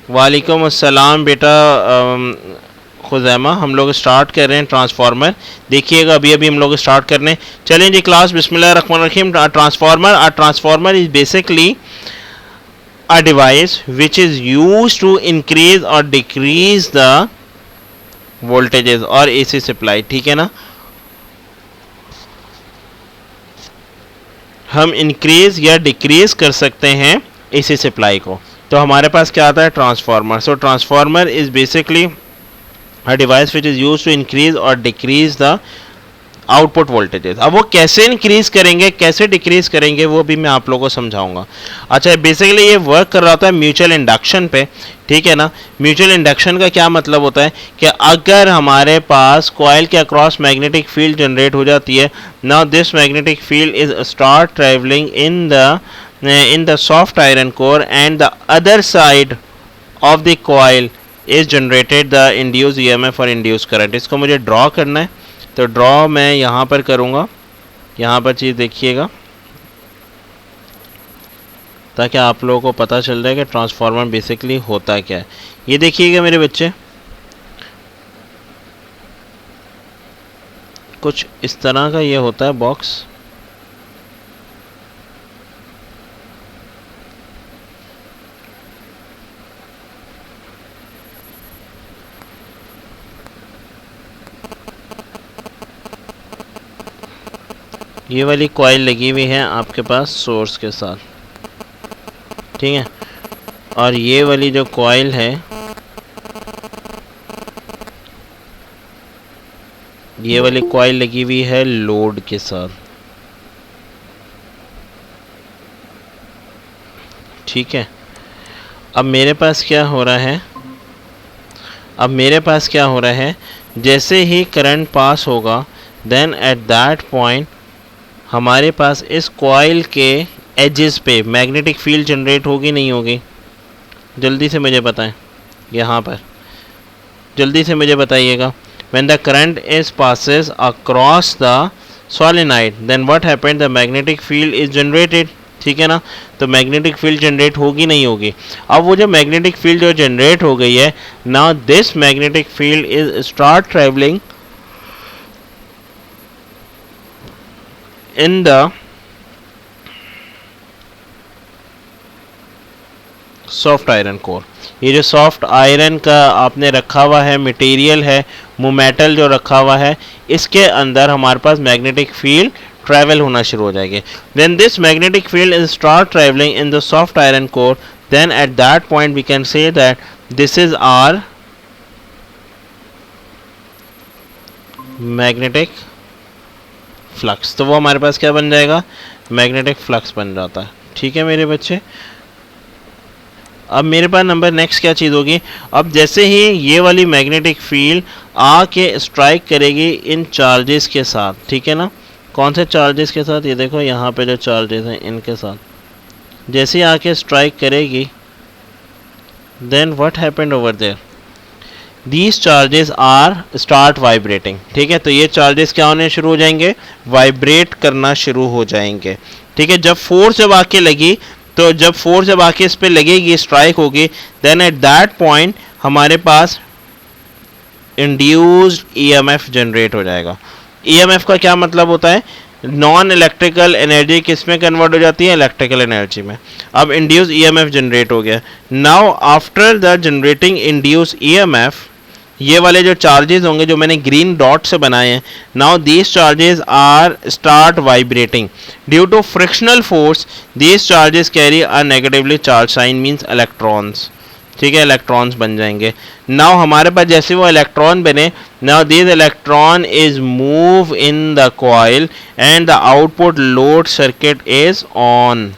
वालेकुम अस्सलाम बेटा खुज़ैमा। हम लोग स्टार्ट कर रहे हैं ट्रांसफार्मर। देखिएगा अभी अभी हम लोग स्टार्ट करने। चलें जी क्लास, बिस्मिल्लाहिर्रहमानिर्रहीम। Transformer is basically a device which is used to increase or decrease the voltages और AC सप्लाई। ठीक है ना, हम इंक्रीज या डिक्रीज कर सकते हैं AC सप्लाई को। तो हमारे पास क्या आता है, transformer. So transformer is basically a device which is used to increase or decrease the output voltages. अब वो कैसे इंक्रीज करेंगे कैसे डिक्रीज करेंगे वो भी मैं आप लोगों को समझाऊंगा। अच्छा, बेसिकली ये वर्क कर रहा होता है म्यूचुअल इंडक्शन पे। ठीक है ना, म्यूचुअल इंडक्शन का क्या मतलब होता है कि अगर हमारे पास कॉइल के अक्रॉस मैग्नेटिक फील्ड जनरेट हो जाती है, now this magnetic field is start travelling in the soft iron core and the other side of the coil is generated the induce EMF और इंड्यूस करंट। इसको मुझे draw करना है, तो draw मैं यहाँ पर करूँगा। यहाँ पर चीज़ देखिएगा ताकि आप लोगों को पता चल जाए कि ट्रांसफार्मर बेसिकली होता क्या है। ये देखिएगा मेरे बच्चे, कुछ इस तरह का ये होता है बॉक्स। ये वाली कॉइल लगी हुई है आपके पास सोर्स के साथ, ठीक है। और ये वाली जो कॉइल है, ये वाली कॉइल लगी हुई है लोड के साथ, ठीक है। अब मेरे पास क्या हो रहा है, जैसे ही करंट पास होगा, देन एट दैट पॉइंट हमारे पास इस कॉइल के एजेस पे मैग्नेटिक फील्ड जनरेट होगी नहीं होगी, जल्दी से मुझे बताएं। यहाँ पर जल्दी से मुझे बताइएगा। When the current is passes across the solenoid, then what happened, the magnetic field is generated. ठीक है ना, तो मैग्नेटिक फील्ड जनरेट होगी नहीं होगी। अब वो जो मैग्नेटिक फील्ड जो जनरेट हो गई है, now this magnetic field is start travelling in the soft iron core. ये जो सॉफ्ट आयरन का आपने रखा हुआ है मटेरियल है, मेटल जो रखा हुआ है, इसके अंदर हमारे पास मैग्नेटिक फील्ड ट्रैवल होना शुरू हो जाएगी। Then this magnetic field is start travelling in the soft iron core, then at that point we can say that this is our magnetic flux. तो वो हमारे पास क्या बन जाएगा, मैग्नेटिक फ्लक्स बन जाता है। ठीक है मेरे बच्चे। अब मेरे पास नंबर नेक्स्ट क्या चीज़ होगी, अब जैसे ही ये वाली मैग्नेटिक फील्ड आके स्ट्राइक करेगी इन चार्जेस के साथ, ठीक है ना। कौन से चार्जेस के साथ, ये देखो यहाँ पे जो चार्जेस हैं इनके साथ, जैसे ही आके स्ट्राइक करेगी, then what happened over there, these charges are start vibrating. ठीक है, तो ये चार्जेस क्या होने शुरू हो जाएंगे, वाइब्रेट करना शुरू हो जाएंगे। ठीक है, जब फोर्स जब आके लगी, तो जब फोर्स जब आके इस पर लगेगी, स्ट्राइक होगी, देन एट दैट पॉइंट हमारे पास इंड्यूस्ड ईएमएफ जनरेट हो जाएगा। ईएमएफ का क्या मतलब होता है, नॉन इलेक्ट्रिकल एनर्जी किस में कन्वर्ट हो जाती है, इलेक्ट्रिकल एनर्जी में। अब इंड्यूस ईएमएफ जनरेट हो गया। Now after the generating induce EMF, ये वाले जो चार्जेस होंगे जो मैंने ग्रीन डॉट से बनाए हैं, now these charges are start vibrating due to frictional force. These charges carry a negatively charge sign, means electrons. ठीक है, इलेक्ट्रॉन्स बन जाएंगे। नाउ हमारे पास जैसे वो इलेक्ट्रॉन बने, now this electron is move in the coil and the output load circuit is on.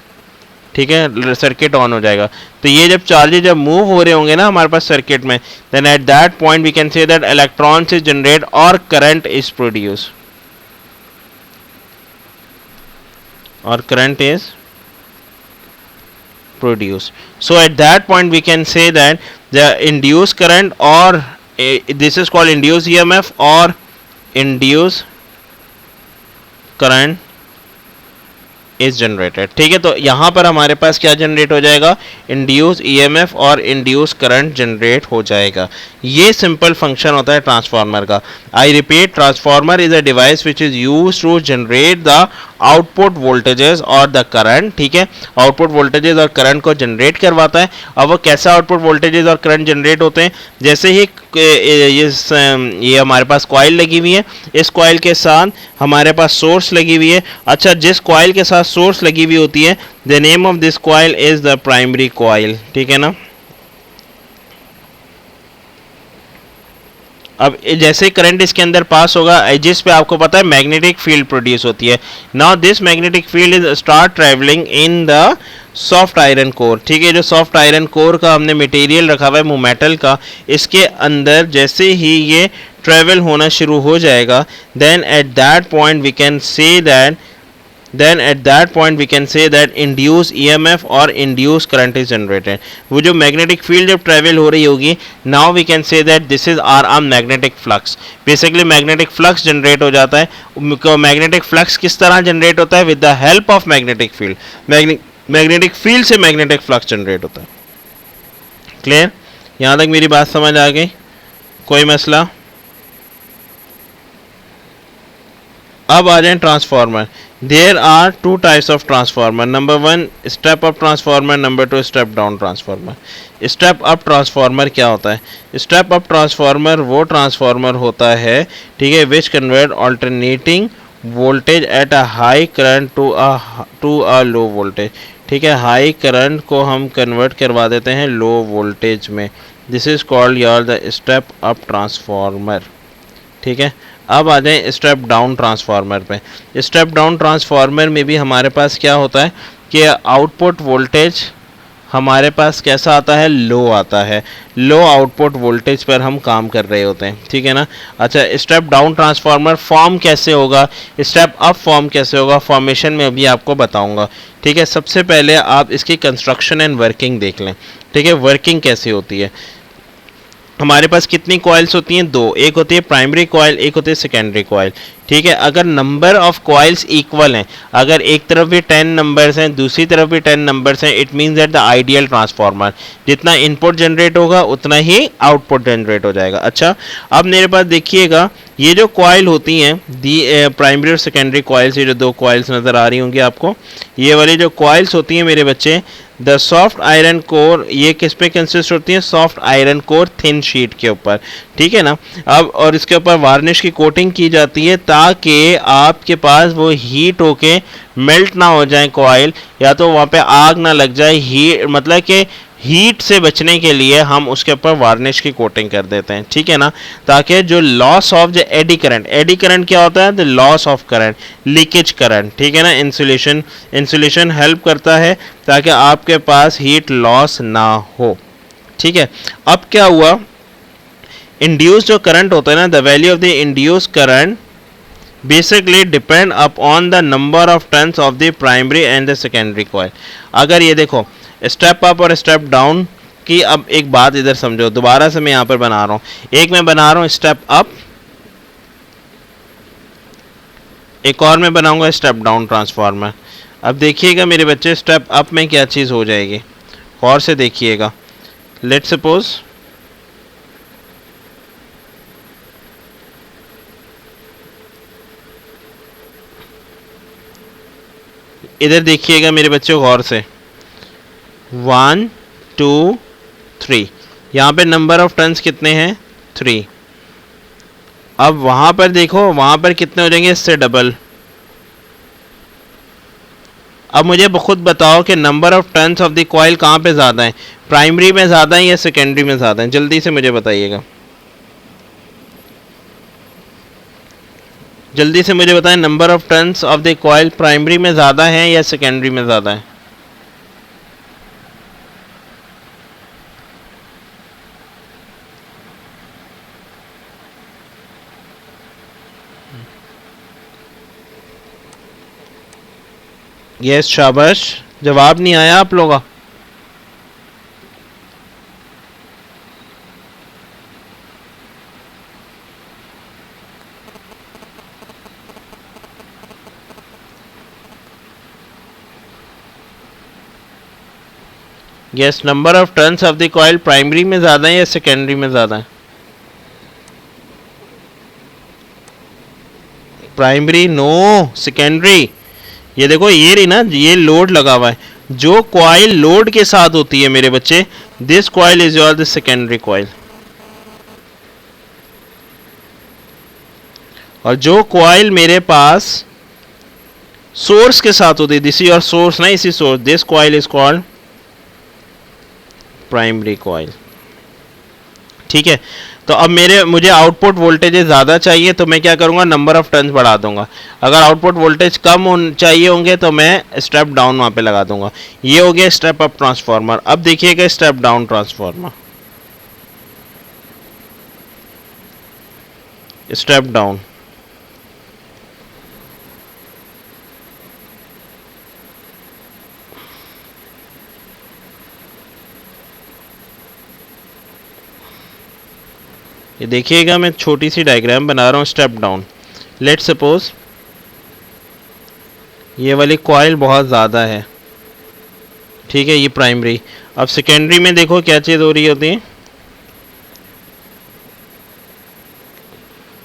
ठीक है, सर्किट ऑन हो जाएगा। तो ये जब चार्जेस जब मूव हो रहे होंगे ना हमारे पास सर्किट में, then at that point we can say that electrons is generate और करंट इज प्रोड्यूस, और current is produced. So at that point we can say that the induced current, or this is called induced EMF or induced current, is generated. ठीक है, तो यहाँ पर हमारे पास क्या generate हो जाएगा, इंड्यूस ईएमएफ और इंड्यूस करंट जनरेट हो जाएगा। ये सिंपल फंक्शन होता है ट्रांसफार्मर का। I repeat, transformer is a device which is use to generate the output voltages और द करंट। ठीक है, आउटपुट वोल्टेजेस और करंट को जनरेट करवाता है। अब वो कैसा आउटपुट वोल्टेजेस और करंट जनरेट होते हैं, जैसे ही ये हमारे पास कॉइल लगी हुई है, इस कॉइल के साथ हमारे पास सोर्स लगी हुई है। अच्छा, जिस कॉइल के साथ सोर्स लगी हुई होती है, the name of this coil is the primary coil. ठीक है ना। अब जैसे करंट इसके अंदर पास होगा, जिस पे आपको पता है मैग्नेटिक फील्ड प्रोड्यूस होती है। Now this magnetic field is start travelling in the soft iron core. ठीक है, जो सॉफ्ट आयरन कोर का हमने मटेरियल रखा हुआ है मेटल का, इसके अंदर जैसे ही ये ट्रैवल होना शुरू हो जाएगा, then at that point we can say that induce EMF और इंड्यूस करंट इज जनरेटेड। वो जो मैग्नेटिक फील्ड जब ट्रैवल हो रही होगी, now we can say that this is our magnetic flux. Basically magnetic flux generate हो जाता है। मैग्नेटिक फ्लक्स किस तरह जनरेट होता है, with the help of magnetic field. Magnetic field से मैग्नेटिक फ्लक्स जनरेट होता है। क्लियर, यहां तक मेरी बात समझ आ गई, कोई मसला? अब आ जाए transformer. There are two types of transformer. Number 1 step up transformer, number 2 step down transformer. Step up transformer क्या होता है? स्टेप अप ट्रांसफार्मर वो ट्रांसफार्मर होता है, ठीक है, which convert alternating voltage at a high current to a low voltage. ठीक है, हाई करंट को हम कन्वर्ट करवा देते हैं लो वोल्टेज में। This is called your the step up transformer. ठीक है, अब आ जाए स्टेप डाउन ट्रांसफार्मर पे। स्टेप डाउन ट्रांसफार्मर में भी हमारे पास क्या होता है कि आउटपुट वोल्टेज हमारे पास कैसा आता है, लो आता है। लो आउटपुट वोल्टेज पर हम काम कर रहे होते हैं। ठीक है ना। अच्छा, स्टेप डाउन ट्रांसफार्मर फॉर्म कैसे होगा, स्टेप अप फॉर्म कैसे होगा, फॉर्मेशन में अभी आपको बताऊंगा। ठीक है, सबसे पहले आप इसकी कंस्ट्रक्शन एंड वर्किंग देख लें। ठीक है, वर्किंग कैसे होती है। हमारे पास कितनी कॉइल्स होती हैं, दो। एक होती है प्राइमरी कॉइल, एक होती है सेकेंडरी कॉइल। ठीक है, अगर नंबर ऑफ कॉइल्स इक्वल हैं, अगर एक तरफ भी 10 नंबर्स हैं, दूसरी तरफ भी 10 नंबर्स हैं, it means that the ideal transformer, जितना इनपुट जनरेट होगा उतना ही आउटपुट जनरेट हो जाएगा। अच्छा, अब मेरे पास देखिएगा, ये जो कॉइल होती हैं, दी प्राइमरी और सेकेंडरी कॉइल्स, ये जो दो कॉइल्स नज़र आ रही होंगी आपको, ये वाली जो कॉइल्स होती हैं मेरे बच्चे, द सॉफ्ट आयरन कोर, ये किस पे कंसिस्ट होती है, soft iron core thin sheet के ऊपर। ठीक है ना। अब और इसके ऊपर वार्निश की कोटिंग की जाती है ताकि आपके पास वो हीट होके मेल्ट ना हो जाए कॉइल, या तो वहाँ पे आग ना लग जाए। हीट मतलब कि हीट से बचने के लिए हम उसके ऊपर वार्निश की कोटिंग कर देते हैं। ठीक है ना, ताकि जो लॉस ऑफ जो एडी करंट क्या होता है, the loss of current, leakage current. ठीक है ना, इंसुलेशन हेल्प करता है ताकि आपके पास हीट लॉस ना हो। ठीक है, अब क्या हुआ, इंड्यूस जो करंट होता है ना, the value of the induce current basically depend upon the number of turns of the primary and the secondary coil. अगर ये देखो स्टेप अप और स्टेप डाउन की, अब एक बात इधर समझो, दोबारा से मैं यहाँ पर बना रहा हूँ। एक मैं बना रहा हूँ स्टेप अप, एक और मैं बनाऊंगा स्टेप डाउन ट्रांसफार्मर। अब देखिएगा मेरे बच्चे, स्टेप अप में क्या चीज़ हो जाएगी, और से देखिएगा। लेट सपोज इधर देखिएगा मेरे बच्चों गौर से, 1 2 3, यहाँ पे नंबर ऑफ टर्न्स कितने हैं, 3। अब वहाँ पर देखो, वहाँ पर कितने हो जाएंगे, इससे डबल। अब मुझे खुद बताओ कि number of turns of the coil कहाँ पे ज़्यादा है, प्राइमरी में ज़्यादा है या सेकेंडरी में ज़्यादा है, जल्दी से मुझे बताइएगा, जल्दी से मुझे बताएं, number of turns of the coil primary में ज़्यादा है या सेकेंडरी में ज़्यादा है। यस, शाबाश, जवाब नहीं आया आप लोगों का। Yes, number of turns of the coil primary में ज़्यादा है या सेकेंडरी में ज़्यादा है? Primary no, secondary. ये देखो, ये रही ना, ये लोड लगा हुआ है, जो कॉइल लोड के साथ होती है मेरे बच्चे, this coil is your the secondary coil. और जो कॉइल मेरे पास सोर्स के साथ होती है, दिस इज योर सोर्स ना, इसी source, this coil is called primary coil. ठीक है, तो अब मुझे आउटपुट वोल्टेज ज़्यादा चाहिए, तो मैं क्या करूँगा, नंबर ऑफ टर्न्स बढ़ा दूंगा। अगर आउटपुट वोल्टेज कम चाहिए होंगे तो मैं स्टेप डाउन वहाँ पे लगा दूंगा। ये हो गया स्टेप अप ट्रांसफार्मर। अब देखिएगा step down transformer, step down. ये देखिएगा, मैं छोटी सी डायग्राम बना रहा हूँ स्टेप डाउन। लेट सपोज ये वाली कॉइल बहुत ज़्यादा है, ठीक है, ये प्राइमरी। अब सेकेंडरी में देखो क्या चीज़ हो रही होती है,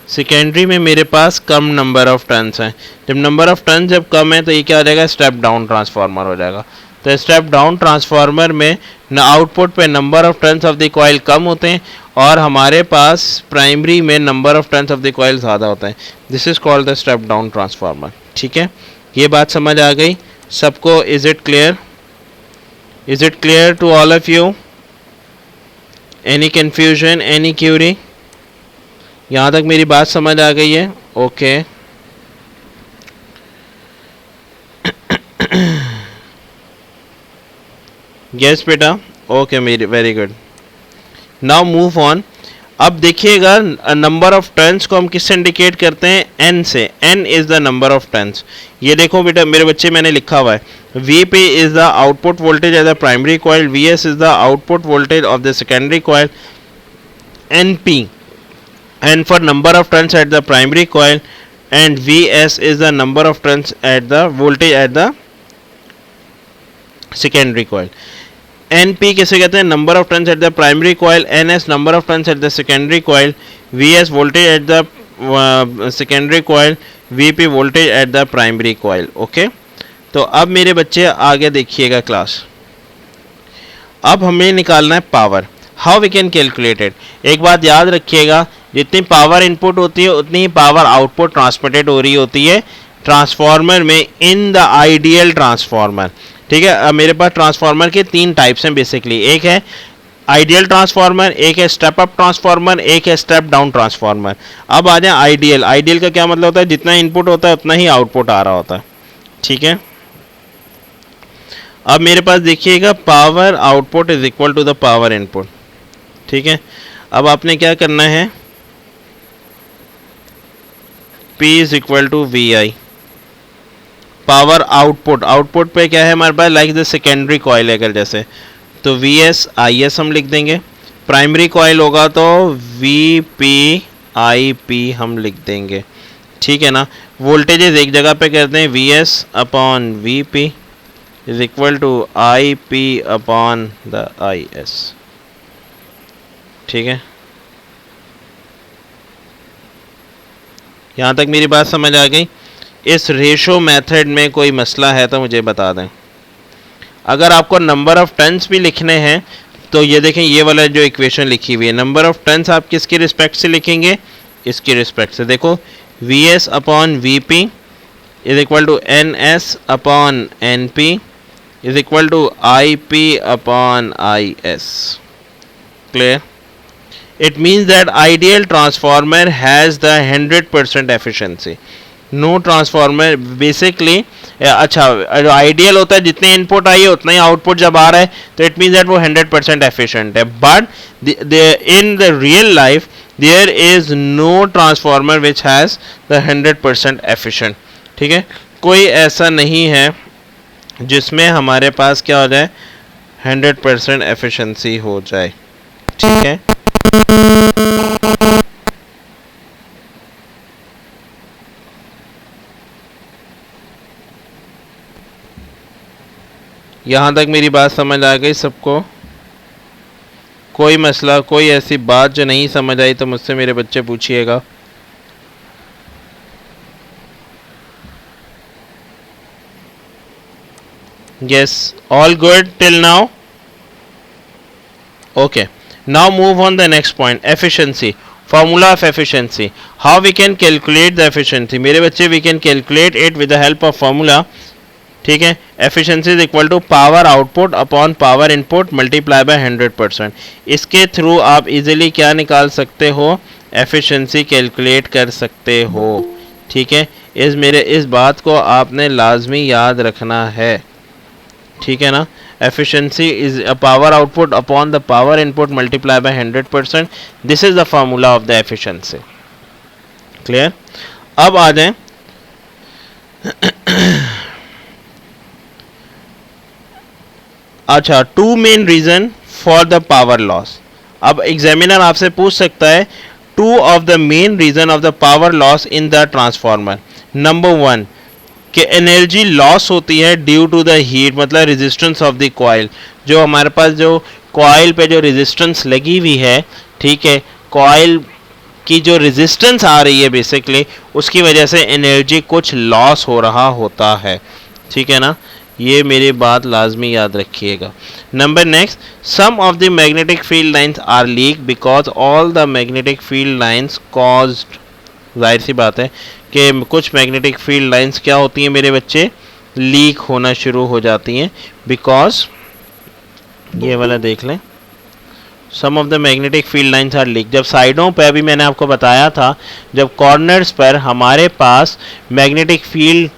सेकेंडरी में मेरे पास कम नंबर ऑफ टर्न्स हैं। जब नंबर ऑफ टर्न्स जब कम है तो ये क्या हो जाएगा, स्टेप डाउन ट्रांसफार्मर हो जाएगा। तो स्टेप डाउन ट्रांसफार्मर में न आउटपुट पे number of turns of the coil कम होते हैं और हमारे पास प्राइमरी में number of turns of the coil ज़्यादा होता है। This is called the step down transformer. ठीक है, ये बात समझ आ गई सबको? Is it clear? Is it clear to all of you? Any confusion, any query? यहाँ तक मेरी बात समझ आ गई है? ओके। यस बेटा, ओके, मेरी very good. Now move on. अब देखिएगा, नंबर ऑफ टर्न्स को हम किससे इंडिकेट करते हैं, एन से। N is the number of turns. ये देखो बेटा मेरे बच्चे, मैंने लिखा हुआ है Vp is the output voltage at the primary coil, Vs is the output voltage of the secondary coil, Np and for number of turns at the primary coil, and Vs is the number of turns at the voltage at the secondary coil. Np किसे कहते हैं, number of turns at the primary coil, Ns number of turns at the secondary coil, Vs voltage at the secondary coil, Vp voltage at the primary coil. Okay, तो अब मेरे बच्चे आगे देखिएगा class. अब हमें निकालना है power. How we can calculate it? एक बात याद रखिएगा, जितनी पावर इनपुट होती है उतनी ही पावर आउटपुट ट्रांसमिटेड हो रही होती है ट्रांसफार्मर में, इन द आइडियल ट्रांसफार्मर। ठीक है, अब मेरे पास ट्रांसफार्मर के तीन टाइप्स हैं बेसिकली। एक है आइडियल ट्रांसफार्मर, एक है स्टेप अप ट्रांसफार्मर, एक है स्टेप डाउन ट्रांसफार्मर। अब आ जाए आइडियल। आइडियल का क्या मतलब होता है, जितना इनपुट होता है उतना ही आउटपुट आ रहा होता है। ठीक है, अब मेरे पास देखिएगा power output is equal to the power input. ठीक है, अब आपने क्या करना है, P is equal to V I. Power output, output पे क्या है हमारे पास, लाइक द सेकेंडरी कॉइल अगर जैसे, तो वी एस आई एस हम लिख देंगे। प्राइमरी कॉइल होगा तो वी पी आई पी हम लिख देंगे। ठीक है ना, वोल्टेजेस एक जगह पे करते हैं, V S upon V P is equal to I P upon the I S. ठीक है, यहाँ तक मेरी बात समझ आ गई? इस रेशो मेथड में कोई मसला है तो मुझे बता दें। अगर आपको नंबर ऑफ टर्न्स भी लिखने हैं तो ये देखें, ये वाला जो इक्वेशन लिखी हुई है, नंबर ऑफ टर्न्स आप किसके रिस्पेक्ट से लिखेंगे, इसके रिस्पेक्ट से। देखो, V S upon V P is equal to N S upon N P is equal to I P upon I S. Clear? It means that ideal transformer has the 100% efficiency. No transformer basically, अच्छा, ideal होता है जितने input आई है उतना ही output जब आ रहा है, तो इट मीन्स दैट वो 100% एफिशिएंट है। But in the real life there is no transformer which has the 100% efficient. ठीक है, कोई ऐसा नहीं है जिसमें हमारे पास क्या हो जाए, 100% एफिशिएंसी हो जाए। ठीक है, यहाँ तक मेरी बात समझ आ गई सबको? कोई मसला, कोई ऐसी बात जो नहीं समझ आई तो मुझसे मेरे बच्चे पूछिएगा। Yes, all good till now? Okay, now move on the next point, efficiency, formula of efficiency, how we can calculate the efficiency। मेरे बच्चे we can calculate it with the help of formula, ठीक है। efficiency is equal to power output upon power input multiply by 100%। इसके through आप easily क्या निकाल सकते हो? efficiency कैलकुलेट कर सकते हो, ठीक है। इस बात को आपने लाजमी याद रखना है, ठीक है ना। efficiency is a power output upon the power input multiplied by 100%। this is the formula of the efficiency, clear। अब आ जाएं अच्छा, two main reason for the power loss. अब एग्जामिनर आपसे पूछ सकता है two of the main reason of the power loss in the transformer. Number one कि एनर्जी लॉस होती है ड्यू टू द हीट, मतलब रेजिस्टेंस ऑफ द कॉइल। जो हमारे पास जो कॉइल पे जो रेजिस्टेंस लगी हुई है, ठीक है, कॉइल की जो रेजिस्टेंस आ रही है बेसिकली, उसकी वजह से एनर्जी कुछ लॉस हो रहा होता है, ठीक है ना। ये मेरी बात लाजमी याद रखिएगा। Number next, some of the magnetic field lines are leak because all the magnetic field lines caused. जाहिर सी बात है कि कुछ मैग्नेटिक फील्ड लाइंस क्या होती हैं मेरे बच्चे? लीक होना शुरू हो जाती हैं बिकॉज, ये वाला देख लें, some of the magnetic field lines are leak. जब साइडों पर, अभी मैंने आपको बताया था, जब कॉर्नर्स पर हमारे पास मैग्नेटिक फील्ड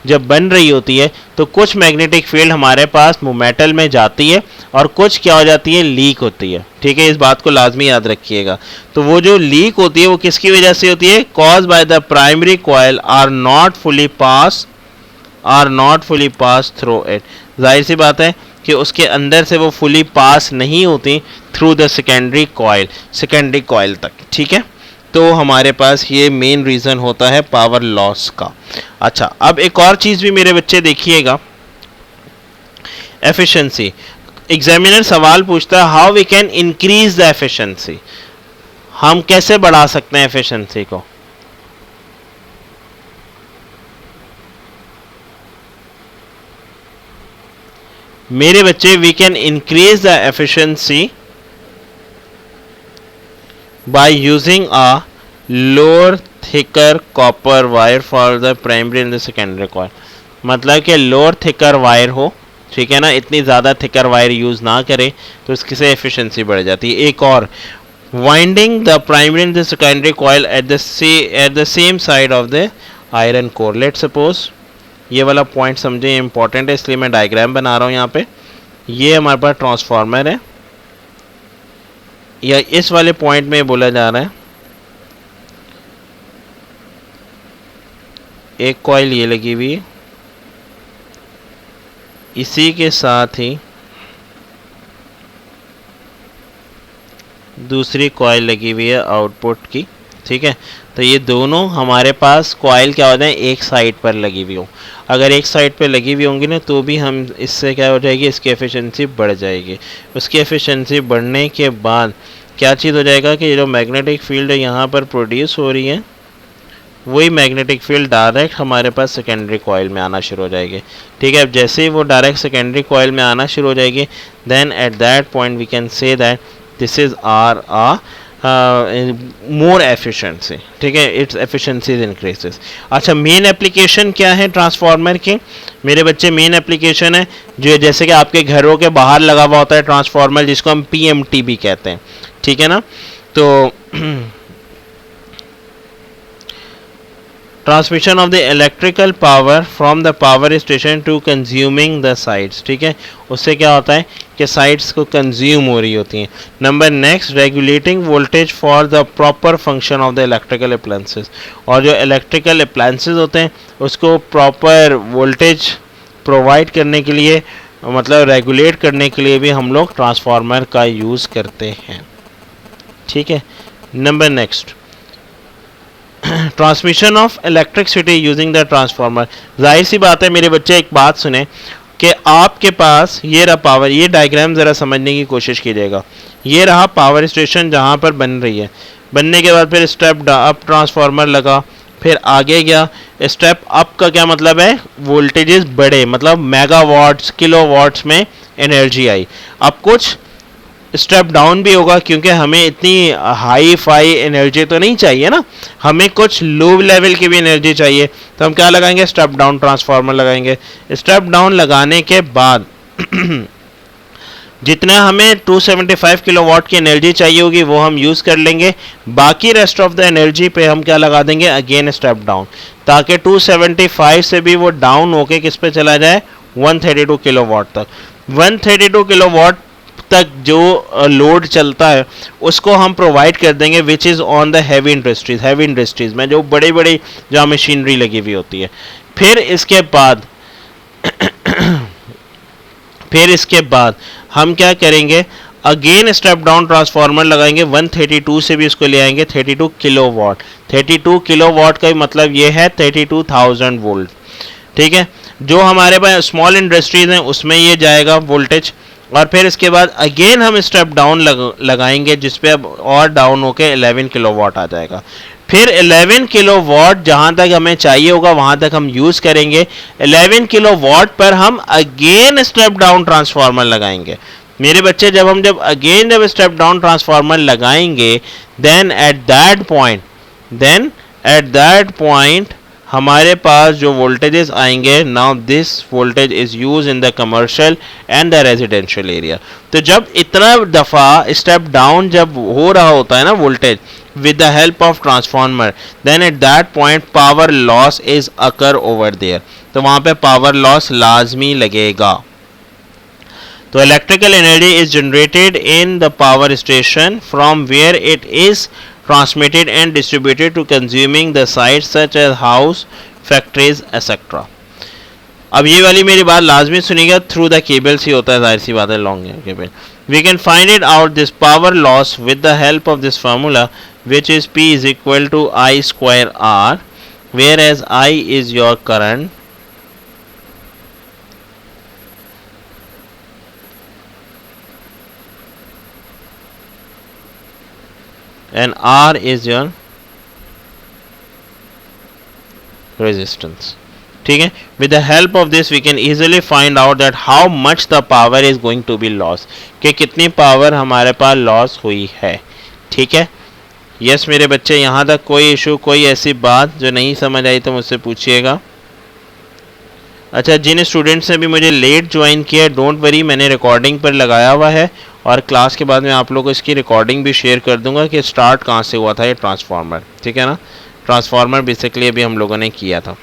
जब बन रही होती है तो कुछ मैग्नेटिक फील्ड हमारे पास मेटल में जाती है और कुछ क्या हो जाती है? लीक होती है, ठीक है। इस बात को लाजमी याद रखिएगा। तो वो जो लीक होती है वो किसकी वजह से होती है? Cause by the primary coil are not fully pass through it. जाहिर सी बात है कि उसके अंदर से वो फुली पास नहीं होती थ्रू द सेकेंडरी कॉइल तक, ठीक है। तो हमारे पास ये मेन रीज़न होता है पावर लॉस का। अच्छा, अब एक और चीज़ भी मेरे बच्चे देखिएगा, एफिशिएंसी। एग्जामिनर सवाल पूछता है how we can increase the efficiency, हम कैसे बढ़ा सकते हैं एफिशिएंसी को? मेरे बच्चे we can increase the efficiency by using a lower thicker copper wire for the primary and the secondary coil। मतलब कि लोअर थिकर वायर हो, ठीक है ना, इतनी ज़्यादा थिकर वायर यूज़ ना करें तो इसकी से एफिशिएंसी बढ़ जाती है। एक और, winding the primary and the secondary coil at the same side of the iron core. Let suppose, ये वाला पॉइंट समझे इंपॉर्टेंट है, इसलिए मैं डायग्राम बना रहा हूँ यहाँ पे। ये हमारे पास ट्रांसफार्मर है, या इस वाले पॉइंट में बोला जा रहा है एक कॉइल ये लगी हुई है, इसी के साथ ही दूसरी कॉइल लगी हुई है आउटपुट की, ठीक है। तो ये दोनों हमारे पास कॉइल क्या होते हैं? एक साइड पर लगी हुई हो। अगर एक साइड पर लगी हुई होंगी ना तो भी हम इससे क्या हो जाएगी? इसकी एफिशिएंसी बढ़ जाएगी। उसकी एफिशिएंसी बढ़ने के बाद क्या चीज़ हो जाएगा कि जो मैग्नेटिक फील्ड यहाँ पर प्रोड्यूस हो रही है वही मैग्नेटिक फील्ड डायरेक्ट हमारे पास सेकेंडरी कॉइल में आना शुरू हो जाएगी, ठीक है। अब जैसे ही वो डायरेक्ट सेकेंडरी कॉइल में आना शुरू हो जाएगी, then at that point we can say that this is our more efficiency, ठीक है, इट्स एफिशिएंसी इंक्रीजेस। अच्छा, मेन एप्लीकेशन क्या है ट्रांसफार्मर के? मेरे बच्चे मेन एप्लीकेशन है जो जैसे कि आपके घरों के बाहर लगा हुआ होता है ट्रांसफार्मर, जिसको हम PMT भी कहते हैं, ठीक है ना। तो transmission of the electrical power from the power station to consuming the sites, ठीक है। उससे क्या होता है कि साइट्स को कंज्यूम हो रही होती हैं। Number next, regulating voltage for the proper function of the electrical appliances. और जो इलेक्ट्रिकल अप्लायंसेस होते हैं उसको प्रॉपर वोल्टेज प्रोवाइड करने के लिए, मतलब रेगुलेट करने के लिए भी हम लोग ट्रांसफार्मर का यूज़ करते हैं, ठीक है। Number next, transmission of electricity using the transformer. जाहिर सी बात है मेरे बच्चे, एक बात सुने, कि आपके पास ये रहा पावर, ये डायग्राम ज़रा समझने की कोशिश कीजिएगा। ये रहा पावर स्टेशन जहाँ पर बन रही है। बनने के बाद फिर स्टेप अप ट्रांसफार्मर लगा, फिर आगे गया। स्टेप अप का क्या मतलब है, वोल्टेजेस बढ़े, मतलब मेगावाट्स किलोवाट्स में एनर्जी आई। अब कुछ स्टेप डाउन भी होगा, क्योंकि हमें इतनी हाई फाई एनर्जी तो नहीं चाहिए ना, हमें कुछ लो लेवल की भी एनर्जी चाहिए। तो हम क्या लगाएंगे, स्टेप डाउन ट्रांसफार्मर लगाएंगे। स्टेप डाउन लगाने के बाद जितना हमें 275 किलोवाट की एनर्जी चाहिए होगी वो हम यूज़ कर लेंगे। बाकी रेस्ट ऑफ द एनर्जी पे हम क्या लगा देंगे, अगेन स्टेप डाउन, ताकि 275 से भी वो डाउन होके किस पे चला जाए, 132 किलोवाट तक। 132 किलोवाट तक जो लोड चलता है उसको हम प्रोवाइड कर देंगे, which is on the heavy industries. Heavy industries में जो बड़ी बड़ी जहाँ मशीनरी लगी हुई होती है। फिर इसके बाद हम क्या करेंगे, अगेन स्टेप डाउन ट्रांसफार्मर लगाएंगे। 132 से भी इसको ले आएंगे 32 किलोवाट। 32 किलोवाट का मतलब ये है 32,000 वोल्ट। ठीक है, जो हमारे पास स्मॉल इंडस्ट्रीज हैं उसमें ये जाएगा वोल्टेज। और फिर इसके बाद अगेन हम स्टेप डाउन लगाएंगे, जिसपे अब और डाउन होके 11 किलोवाट आ जाएगा। फिर 11 किलोवाट जहाँ तक हमें चाहिए होगा वहाँ तक हम यूज़ करेंगे। 11 किलोवाट पर हम अगेन स्टेप डाउन ट्रांसफार्मर लगाएंगे। मेरे बच्चे, जब स्टेप डाउन ट्रांसफार्मर लगाएंगे, देन एट दैट पॉइंट हमारे पास जो वोल्टेजेस आएंगे, now this voltage is use in the commercial and the residential area. तो जब इतना दफ़ा स्टेप डाउन जब हो रहा होता है ना voltage with the help of transformer, then at that point power loss is occur over there। तो वहाँ पे power loss लाजमी लगेगा। तो electrical energy is generated in the power station from where it is transmitted and distributed to consuming the sites such as house, factories, etc। अब ये वाली मेरी बात लाजमी सुनिएगा, थ्रू द केबल्स ही होता है, जाहिर सी बात है, long cable. We can find it out this power loss with the help of this formula, which is P is equal to I square R, whereas I is your current and R is your resistance। ठीक है, with the help of this we can easily find out that how much the power is going to be lost, कि कितनी power हमारे पास loss हुई है। ठीक है, yes मेरे बच्चे, यहाँ तक कोई इशू, कोई ऐसी बात जो नहीं समझ आई तो मुझसे पूछिएगा। अच्छा, जिन स्टूडेंट्स ने भी मुझे लेट ज्वाइन किया, डोंट वरी, मैंने रिकॉर्डिंग पर लगाया हुआ है और क्लास के बाद में आप लोगों को इसकी रिकॉर्डिंग भी शेयर कर दूंगा कि स्टार्ट कहाँ से हुआ था ये ट्रांसफार्मर। ठीक है ना, ट्रांसफार्मर बेसिकली अभी हम लोगों ने किया था।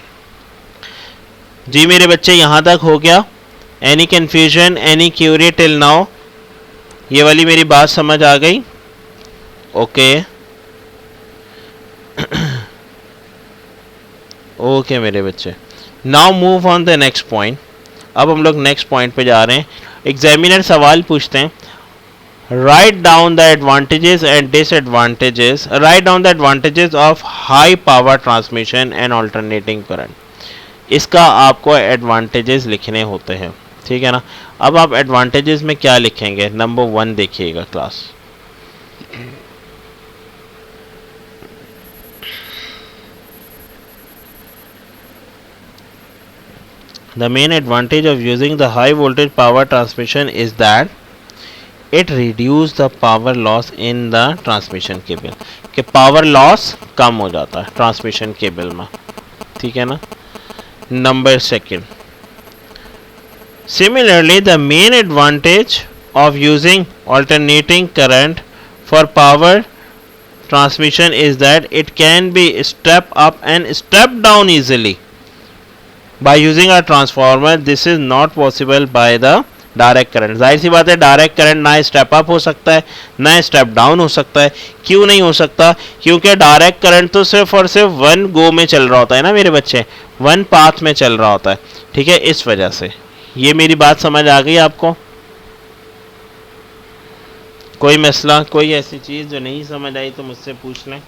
जी मेरे बच्चे, यहाँ तक हो गया? Any confusion, any Curie till now? ये वाली मेरी बात समझ आ गई? ओके ओके मेरे बच्चे, now move on the next point. अब हम लोग नेक्स्ट पॉइंट पे जा रहे हैं। एग्जामिनर सवाल पूछते हैं, write down the advantages and disadvantages, write down the advantages of high power transmission and alternating current. इसका आपको एडवांटेजेस लिखने होते हैं। ठीक है ना, अब आप एडवांटेजेस में क्या लिखेंगे? नंबर 1 देखिएगा class. The main advantage of using the high voltage power transmission is that it reduce the power loss in the transmission cable, कि power loss कम हो जाता है ट्रांसमिशन केबल में। ठीक है ना। Number 2, similarly the main advantage of using alternating current for power transmission is that it can be step up and step down easily by using a transformer। This is not possible by the direct current. जाहिर सी बात है, direct current ना step up हो सकता है ना step down हो सकता है। क्यों नहीं हो सकता? क्योंकि डायरेक्ट करंट तो सिर्फ और सिर्फ वन गो में चल रहा होता है ना मेरे बच्चे, वन पाथ में चल रहा होता है। ठीक है, इस वजह से। ये मेरी बात समझ आ गई आपको? कोई मसला, कोई ऐसी चीज़ जो नहीं समझ आई तो मुझसे पूछ लें।